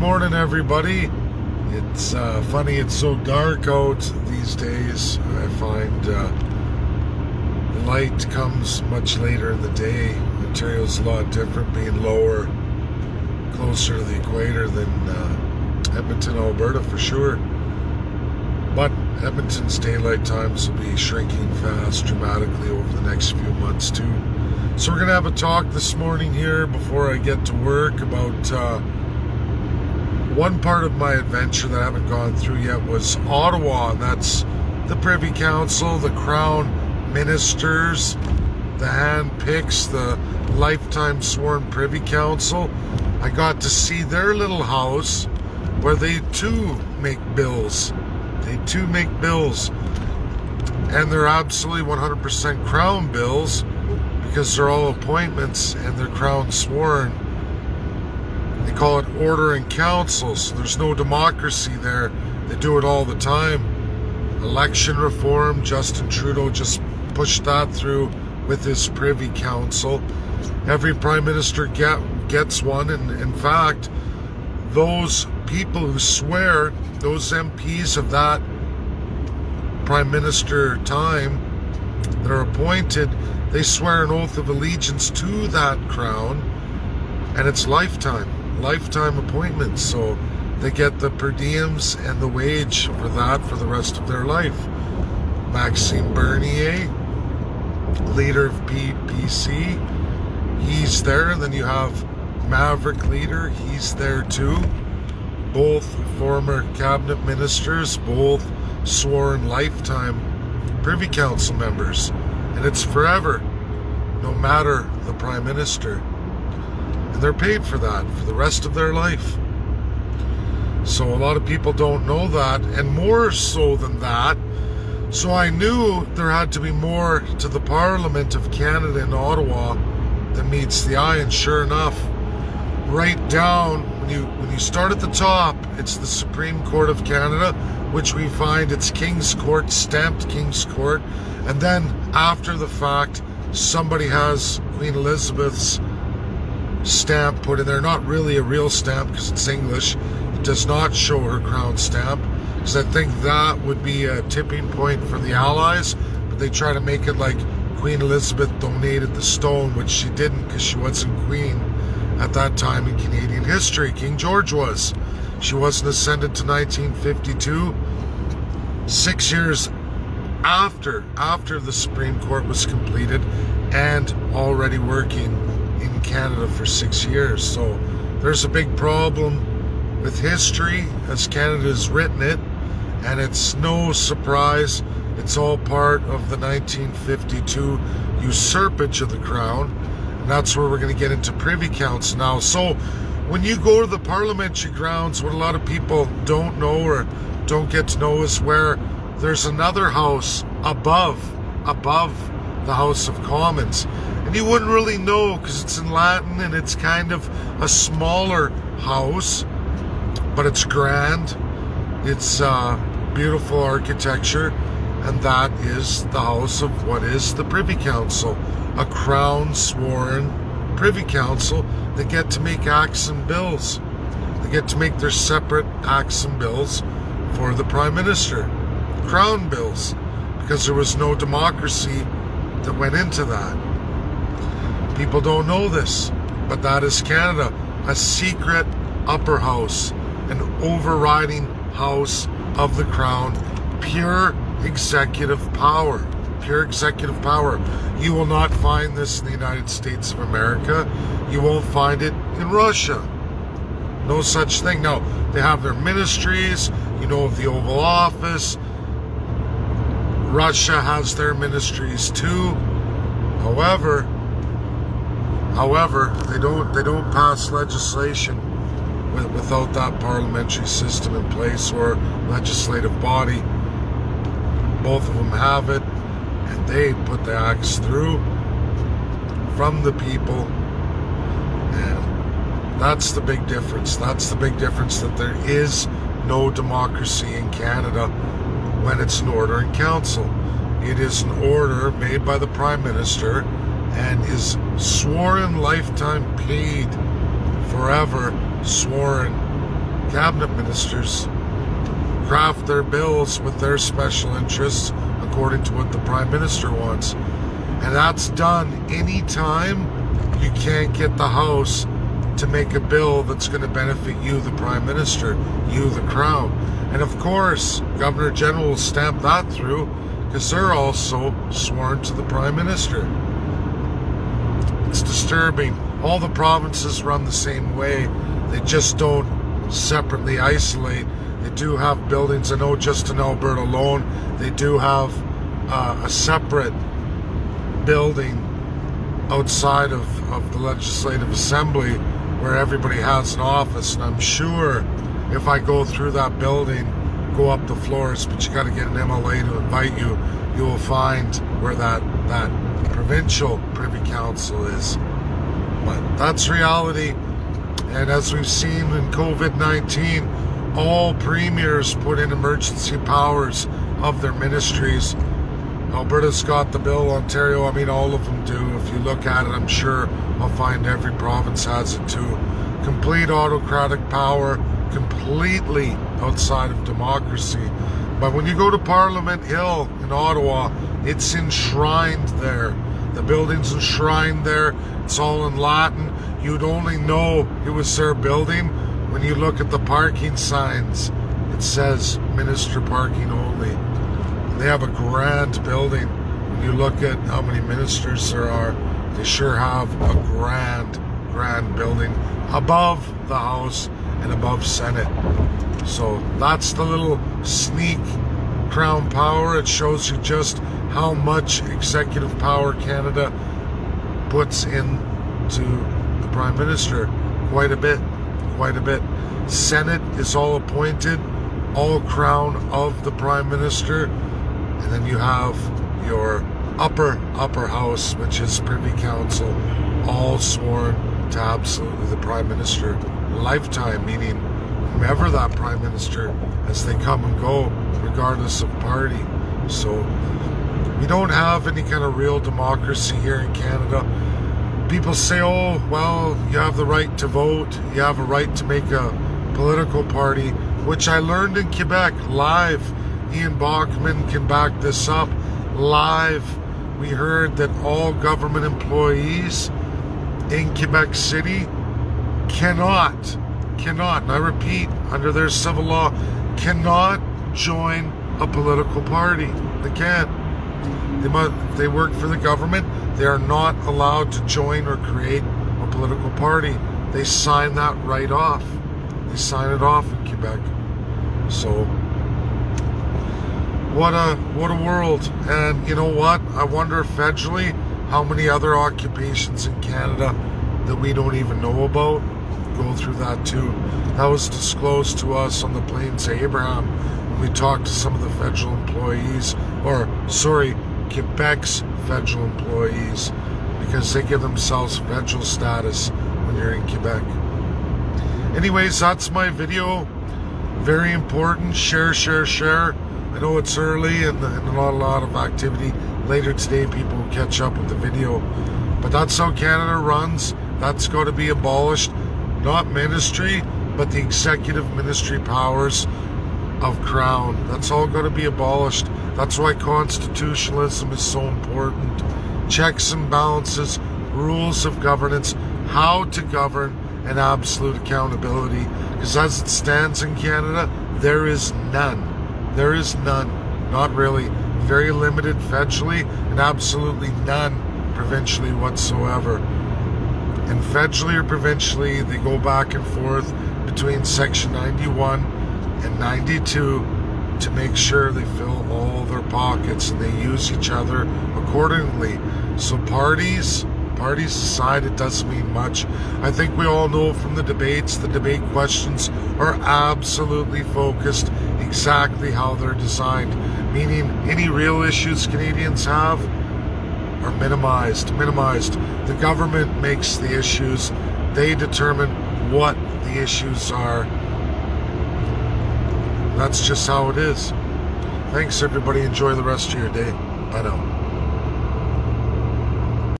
morning, everybody. It's funny, it's so dark out these days. I find light comes much later in the day. Ontario's a lot different, being lower, closer to the equator than Edmonton, Alberta, for sure. But Edmonton's daylight times will be shrinking fast, dramatically over the next few months too. So we're going to have a talk this morning here before I get to work about one part of my adventure that I haven't gone through yet was Ottawa. And that's the Privy Council, the Crown Ministers, the hand-picks, the lifetime sworn Privy Council. I got to see their little house where they too make bills. They too make bills. And they're absolutely 100% Crown bills because they're all appointments and they're Crown sworn. They call it order and council, so there's no democracy there. They do it all the time. Election reform, Justin Trudeau just pushed that through with his Privy Council. Every Prime Minister gets one, and in fact, those people who swear, those MPs of that Prime Minister time that are appointed, they swear an oath of allegiance to that crown, and it's lifetime appointments, so they get the per diems and the wage for that for the rest of their life. Maxime Bernier, leader of PPC, he's there. And then you have Maverick leader, he's there too. Both former cabinet ministers, both sworn lifetime Privy Council members, and it's forever, no matter the Prime Minister. And they're paid for that for the rest of their life. So a lot of people don't know that, and more so than that. So I knew there had to be more to the Parliament of Canada in Ottawa than meets the eye, and sure enough, right down when you start at the top, it's the Supreme Court of Canada, which we find it's King's Court, stamped King's Court, and then after the fact, somebody has Queen Elizabeth's stamp put in there. Not really a real stamp because it's English. It does not show her crown stamp, because I think that would be a tipping point for the Allies, but they try to make it like Queen Elizabeth donated the stone, which she didn't, because she wasn't queen at that time in Canadian history. King George was. She wasn't ascended to 1952. 6 years after the Supreme Court was completed, and already working in Canada for 6 years. So there's a big problem with history as Canada has written it, and it's no surprise. It's all part of the 1952 usurpage of the crown, and that's where we're going to get into Privy Council now. So when you go to the parliamentary grounds, what a lot of people don't know or don't get to know is where there's another house above the House of Commons. And you wouldn't really know because it's in Latin and it's kind of a smaller house, but it's grand. It's beautiful architecture, and that is the house of what is the Privy Council, a crown sworn Privy Council. They get to make acts and bills. They get to make their separate acts and bills for the Prime Minister, crown bills, because there was no democracy that went into that. People don't know this, but that is Canada, a secret upper house, an overriding house of the crown, pure executive power. Pure executive power. You will not find this in the United States of America. You won't find it in Russia. No such thing. Now, they have their ministries, you know, of the Oval Office. Russia has their ministries too. However, they don't pass legislation without that parliamentary system in place or legislative body. Both of them have it, and they put the acts through from the people. And that's the big difference. That's the big difference, that there is no democracy in Canada when it's an order in council. It is an order made by the Prime Minister and is sworn lifetime, paid forever, sworn cabinet ministers craft their bills with their special interests according to what the Prime Minister wants. And that's done anytime you can't get the House to make a bill that's going to benefit you, the Prime Minister, you, the Crown. And of course, Governor General will stamp that through because they're also sworn to the Prime Minister. It's disturbing. All the provinces run the same way. They just don't separately isolate. They do have buildings. I know just in Alberta alone, they do have a separate building outside of the Legislative Assembly where everybody has an office. And I'm sure if I go through that building, go up the floors, but you got to get an MLA to invite you, you will find where that provincial Privy Council is. But that's reality. And as we've seen in COVID-19, all premiers put in emergency powers of their ministries. Alberta's got the bill, Ontario, I mean all of them do. If you look at it, I'm sure I'll find every province has it too. Complete autocratic power, completely outside of democracy. But when you go to Parliament Hill in Ottawa, it's enshrined there. The building's enshrined there. It's all in Latin. You'd only know it was their building when you look at the parking signs. It says minister parking only. They have a grand building. When you look at how many ministers there are, they sure have a grand building above the House and above Senate. So that's the little sneak Crown power. It shows you just how much executive power Canada puts into the Prime Minister. Quite a bit. Senate is all appointed, all Crown of the Prime Minister. And then you have your upper house, which is Privy Council, all sworn to absolutely the Prime Minister. Lifetime, meaning whomever that Prime Minister, as they come and go, regardless of party. So we don't have any kind of real democracy here in Canada. People say, oh, well, you have the right to vote, you have a right to make a political party, which I learned in Quebec live. Ian Bjorkman can back this up. Live, we heard that all government employees in Quebec City cannot, and I repeat, under their civil law, cannot join a political party. They can't. If they work for the government, they are not allowed to join or create a political party. They sign that right off. They sign it off in Quebec. So what a world. And you know what? I wonder federally how many other occupations in Canada that we don't even know about go through that too. That was disclosed to us on the Plains Abraham when we talked to some of the federal employees, Quebec's federal employees, because they give themselves federal status when you're in Quebec. Anyways, that's my video. Very important. Share. I know it's early and not a lot of activity. Later today, people will catch up with the video. But that's how Canada runs. That's got to be abolished. Not ministry, but the executive ministry powers of Crown. That's all got to be abolished. That's why constitutionalism is so important. Checks and balances, rules of governance, how to govern, and absolute accountability. Because as it stands in Canada, there is none. There is none. Not really. Very limited federally and absolutely none provincially whatsoever. And federally or provincially, they go back and forth between Section 91 and 92 to make sure they fill all their pockets and they use each other accordingly. So parties aside, it doesn't mean much. I think we all know from the debates, the debate questions are absolutely focused exactly how they're designed, meaning any real issues Canadians have are minimized. The government makes the issues. They determine what the issues are. That's just how it is. Thanks, everybody. Enjoy the rest of your day. Bye now.